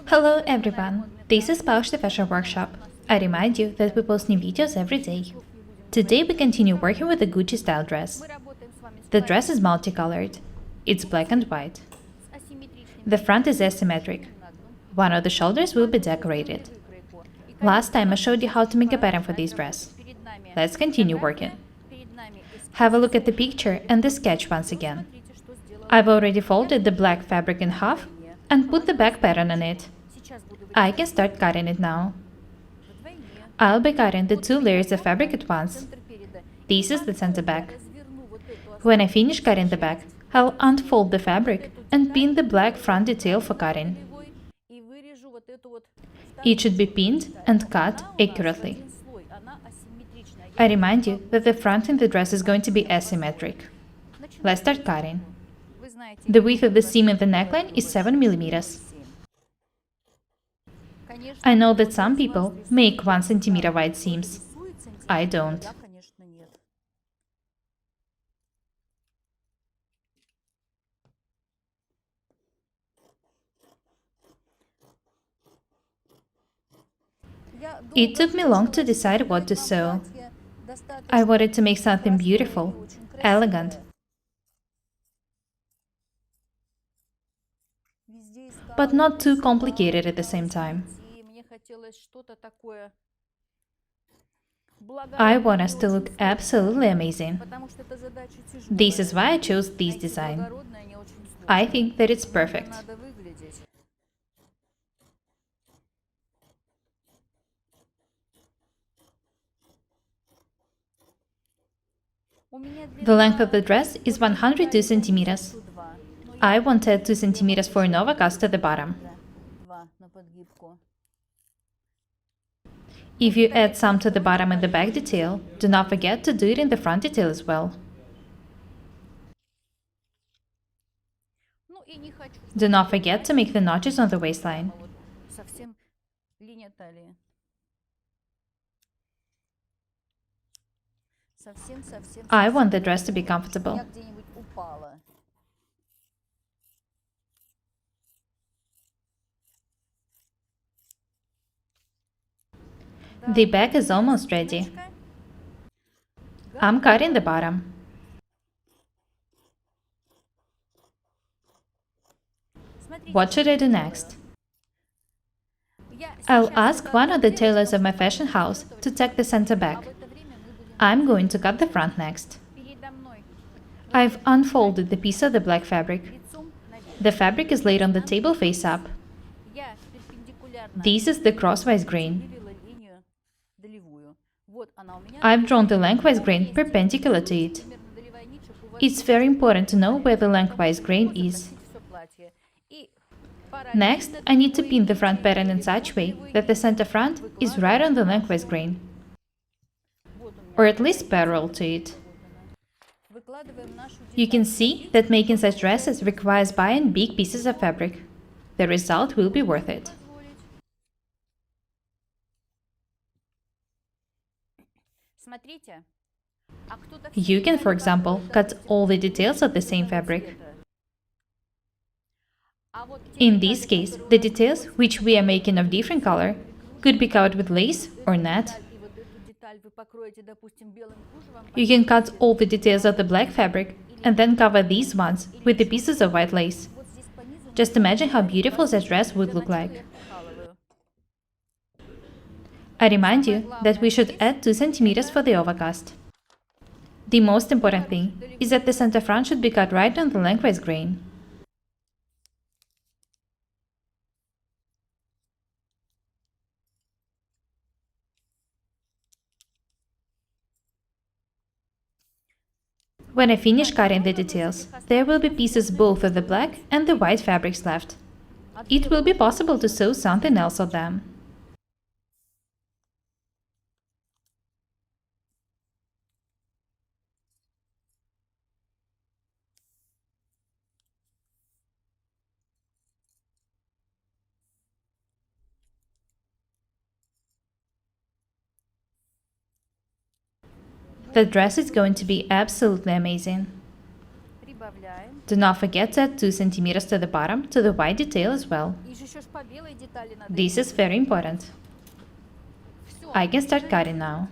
Hello everyone, this is Paukshte Fashion Workshop. I remind you that we post new videos every day. Today we continue working with a Gucci style dress. The dress is multicolored. It's black and white. The front is asymmetric. One of the shoulders will be decorated. Last time I showed you how to make a pattern for this dress. Let's continue working. Have a look at the picture and the sketch once again. I've already folded the black fabric in half and put the back pattern on it. I can start cutting it now. I'll be cutting the two layers of fabric at once. This is the center back. When I finish cutting the back, I'll unfold the fabric and pin the black front detail for cutting. It should be pinned and cut accurately. I remind you that the front in the dress is going to be asymmetric. Let's start cutting. The width of the seam in the neckline is 7 mm. I know that some people make 1 cm wide seams. I don't. It took me long to decide what to sew. I wanted to make something beautiful, elegant, but not too complicated at the same time. I want us to look absolutely amazing. This is why I chose this design. I think that it's perfect. The length of the dress is 102 centimeters. I want to add 2 centimeters for an overcast at the bottom. If you add some to the bottom and the back detail, do not forget to do it in the front detail as well. Do not forget to make the notches on the waistline. I want the dress to be comfortable. The back is almost ready. I'm cutting the bottom. What should I do next? I'll ask one of the tailors of my fashion house to tack the center back. I'm going to cut the front next. I've unfolded the piece of the black fabric. The fabric is laid on the table face up. This is the crosswise grain. I've drawn the lengthwise grain perpendicular to it. It's very important to know where the lengthwise grain is. Next, I need to pin the front pattern in such way that the center front is right on the lengthwise grain, or at least parallel to it. You can see that making such dresses requires buying big pieces of fabric. The result will be worth it. You can, for example, cut all the details of the same fabric. In this case, the details, which we are making of different color, could be covered with lace or net. You can cut all the details of the black fabric and then cover these ones with the pieces of white lace. Just imagine how beautiful that dress would look like. I remind you that we should add 2 centimeters for the overcast. The most important thing is that the center front should be cut right on the lengthwise grain. When I finish cutting the details, there will be pieces both of the black and the white fabrics left. It will be possible to sew something else on them. The dress is going to be absolutely amazing. Do not forget to add 2 centimeters to the bottom to the white detail as well. This is very important. I can start cutting now.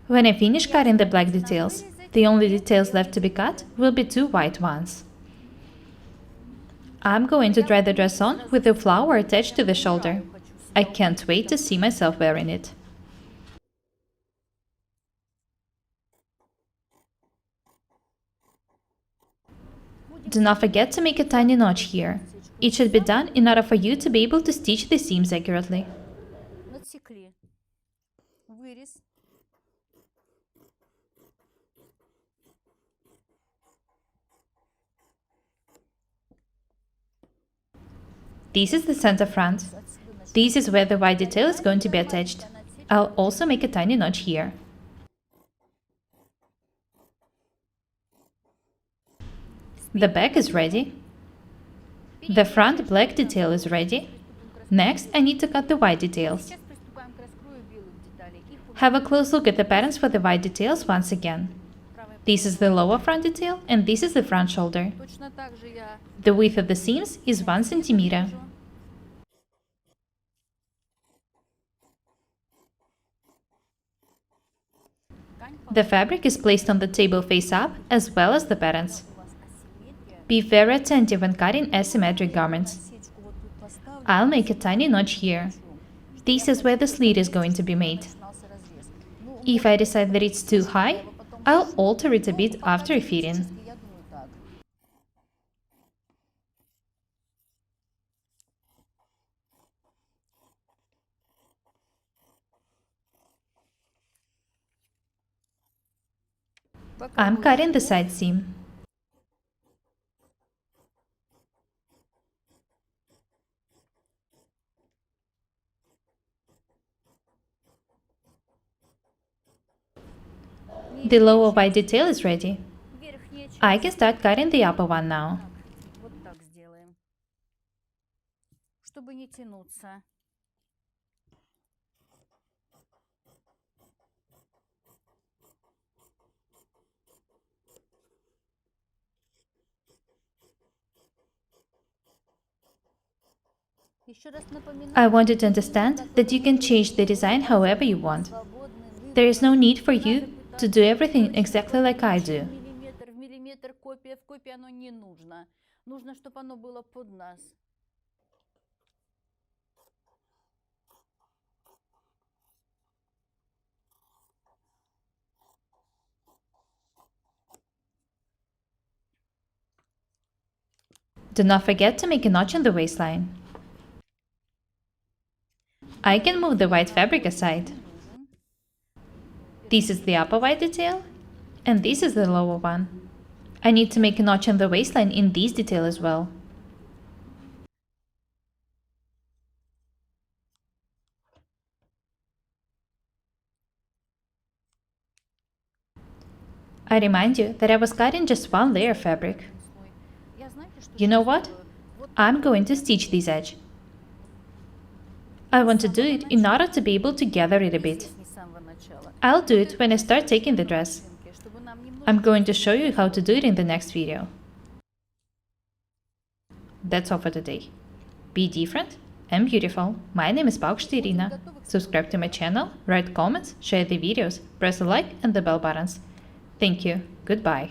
When I finish cutting the black details, the only details left to be cut will be 2 white ones. I'm going to try the dress on with the flower attached to the shoulder. I can't wait to see myself wearing it. Do not forget to make a tiny notch here. It should be done in order for you to be able to stitch the seams accurately. This is the center front. This is where the white detail is going to be attached. I'll also make a tiny notch here. The back is ready. The front black detail is ready. Next, I need to cut the white details. Have a close look at the patterns for the white details once again. This is the lower front detail and this is the front shoulder. The width of the seams is 1 centimeter. The fabric is placed on the table face up as well as the patterns. Be very attentive when cutting asymmetric garments. I'll make a tiny notch here. This is where the slit is going to be made. If I decide that it's too high, I'll alter it a bit after fitting. I'm cutting the side seam. The lower white detail is ready. I can start cutting the upper one now. I want you to understand that you can change the design however you want. There is no need for you to do everything exactly like I do. Do not forget to make a notch on the waistline. I can move the white fabric aside. This is the upper white detail, and this is the lower one. I need to make a notch on the waistline in this detail as well. I remind you that I was cutting just one layer of fabric. You know what? I'm going to stitch this edge. I want to do it in order to be able to gather it a bit. I'll do it when I start taking the dress. I'm going to show you how to do it in the next video. That's all for today. Be different and beautiful. My name is Paukshte Irina. Subscribe to my channel, write comments, share the videos, press the like and the bell buttons. Thank you. Goodbye.